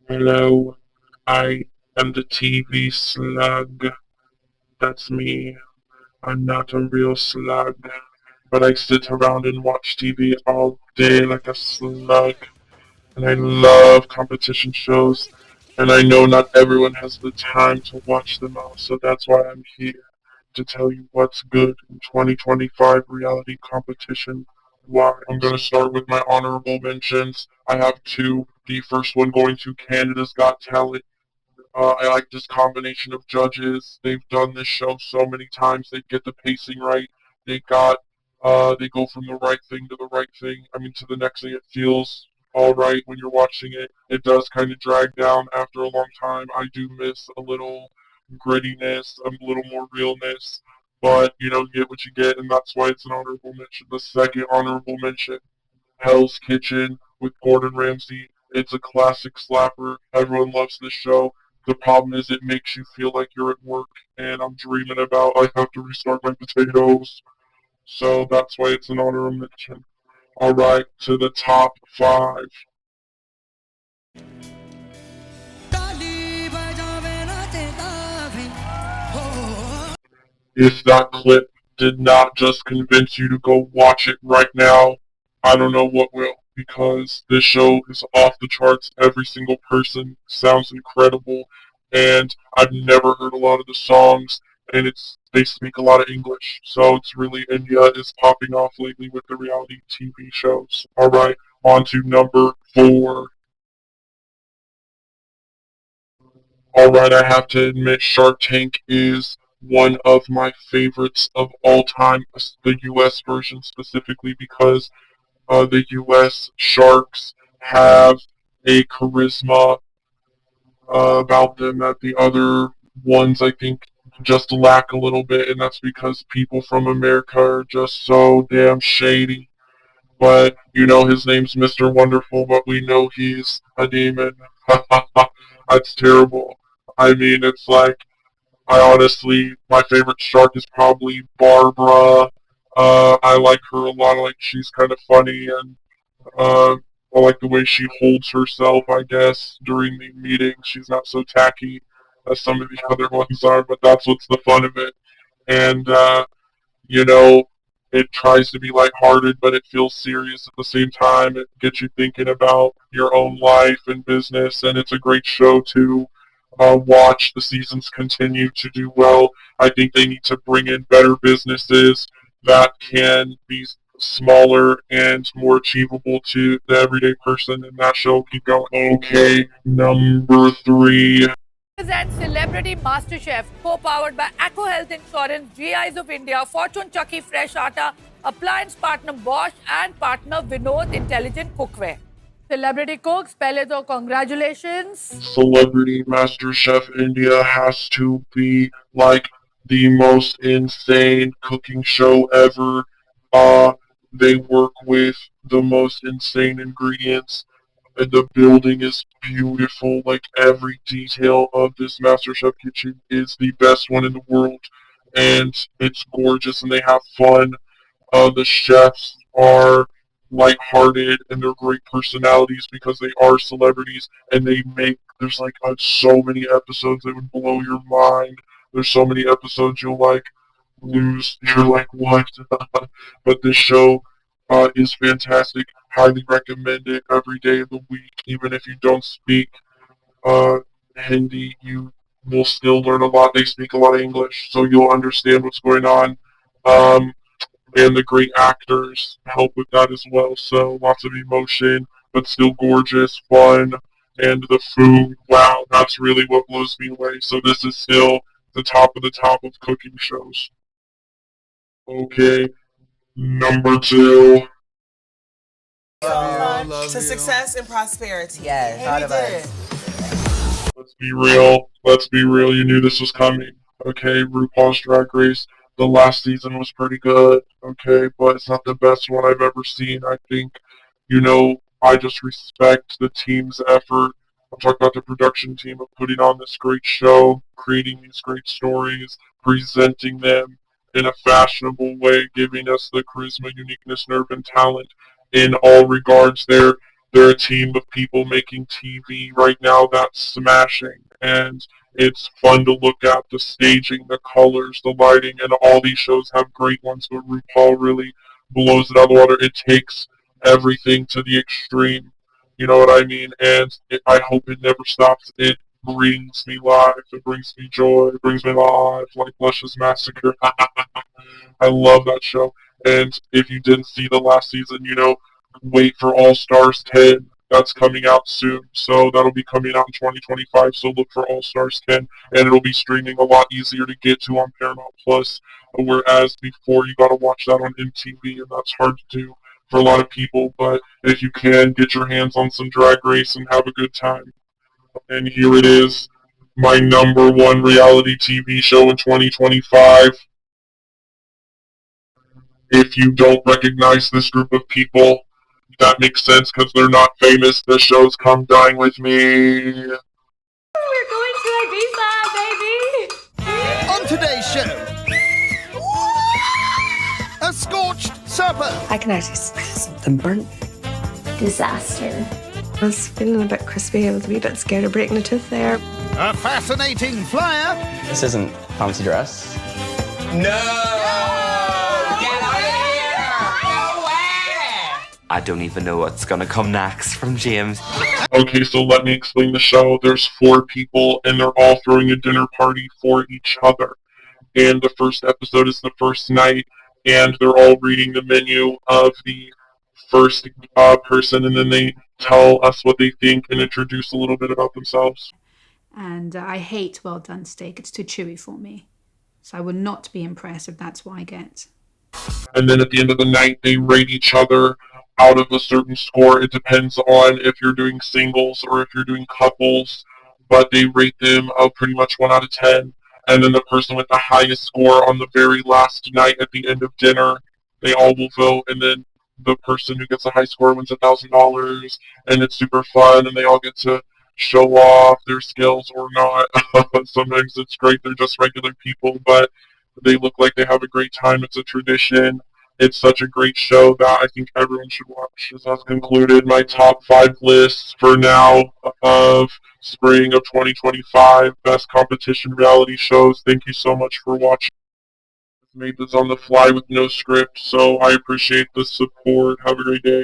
Hello, I am the TV slug. That's me. I'm not a real slug, but I sit around and watch TV all day like a slug. And I love competition shows, and I know not everyone has the time to watch them all, so that's why I'm here to tell you what's good in 2025 reality competition. Why? I'm going to start with my honorable mentions. I have two. The first one going to Canada's Got Talent. I like this combination of judges. They've done this show so many times. They get the pacing right. They go from the right thing to the right thing. I mean, to the next thing. It feels all right when you're watching it. It does kind of drag down after a long time. I do miss a little grittiness, a little more realness. But you get what you get, and that's why it's an honorable mention. The second honorable mention, Hell's Kitchen with Gordon Ramsay. It's a classic slapper. Everyone loves this show. The problem is it makes you feel like you're at work and I'm dreaming about I have to restart my potatoes. So that's why it's an honorable mention. Alright, to the top five. If that clip did not just convince you to go watch it right now, I don't know what will, because this show is off the charts. Every single person sounds incredible, and I've never heard a lot of the songs, and they speak a lot of English, so it's really India is popping off lately with the reality TV shows. All right, on to number four. All right, I have to admit, Shark Tank is one of my favorites of all time, the US version specifically, because the US sharks have a charisma about them that the other ones, I think, just lack a little bit, and that's because people from America are just so damn shady. But, his name's Mr. Wonderful, but we know he's a demon. That's terrible. I mean, it's like, my favorite shark is probably Barbara. I like her a lot. Like, she's kind of funny, and I like the way she holds herself, I guess, during the meetings. She's not so tacky as some of the other ones are, but that's what's the fun of it. And, you know, it tries to be lighthearted, but it feels serious at the same time. It gets you thinking about your own life and business, and it's a great show to watch. The seasons continue to do well. I think they need to bring in better businesses that can be smaller and more achievable to the everyday person, and that show keep going. Okay, number three. And Celebrity MasterChef, co-powered by Acco Health Insurance, GIs of India, Fortune Chucky Fresh Atta, appliance partner Bosch, and partner Vinod Intelligent Cookware. Celebrity cooks, pehle to congratulations. Celebrity MasterChef India has to be like the most insane cooking show ever. They work with the most insane ingredients. The building is beautiful. Like every detail of this MasterChef kitchen is the best one in the world, and it's gorgeous. And they have fun. The chefs are lighthearted and they're great personalities because they are celebrities, and there's like so many episodes that would blow your mind. There's so many episodes you'll like lose. You're like, what? But this show is fantastic. Highly recommend it every day of the week. Even if you don't speak uh, Hindi, you will still learn a lot. They speak a lot of English, so you'll understand what's going on. Um, and the great actors help with that as well. So lots of emotion, but still gorgeous, fun, and the food. Wow, that's really what blows me away. So this is still the top of the top of cooking shows. Okay, number two. To success and prosperity. Yes, And all we of did us. it. Let's be real. Let's be real. You knew this was coming. Okay, RuPaul's Drag Race. The last season was pretty good. Okay, but it's not the best one I've ever seen. I think, I just respect the team's effort. I'm talking about the production team of putting on this great show, creating these great stories, presenting them in a fashionable way, giving us the charisma, uniqueness, nerve, and talent in all regards there. they're a team of people making TV right now that's smashing, and it's fun to look at the staging, the colors, the lighting, and all these shows have great ones, but RuPaul really blows it out of the water. It takes everything to the extreme. You know what I mean? And I hope it never stops. It brings me life. It brings me joy. It brings me life, like Luscious Massacre. I love that show. And if you didn't see the last season, wait for All Stars 10. That's coming out soon. So that'll be coming out in 2025. So look for All Stars 10. And it'll be streaming a lot easier to get to on Paramount Plus. Whereas before, you got to watch that on MTV, and that's hard to do for a lot of people. But if you can, get your hands on some Drag Race and have a good time. And here it is, my number one reality TV show in 2025. If you don't recognize this group of people, that makes sense because they're not famous. The show's Come Dine With Me. We're going to Ibiza, baby! On today's show, a scorched serpent. I can actually smell something burnt. Disaster. I was feeling a bit crispy. I was a wee bit scared of breaking a tooth there. A fascinating flyer. This isn't fancy dress. I don't even know what's gonna come next from James. Okay, so let me explain the show. There's 4 people, and they're all throwing a dinner party for each other. And the first episode is the first night, and they're all reading the menu of the first person, and then they tell us what they think and introduce a little bit about themselves. And I hate well done steak. It's too chewy for me. So I would not be impressed if that's what I get. And then at the end of the night, they rate each other out of a certain score. It depends on if you're doing singles or if you're doing couples, but they rate them pretty much 1 out of 10. And then the person with the highest score on the very last night at the end of dinner, they all will vote, and then the person who gets a high score wins $1,000, and it's super fun, and they all get to show off their skills or not. Sometimes it's great, they're just regular people, but they look like they have a great time. It's a tradition. It's such a great show that I think everyone should watch. This has concluded my top 5 lists for now of spring of 2025 best competition reality shows. Thank you so much for watching. I made this on the fly with no script, so I appreciate the support. Have a great day.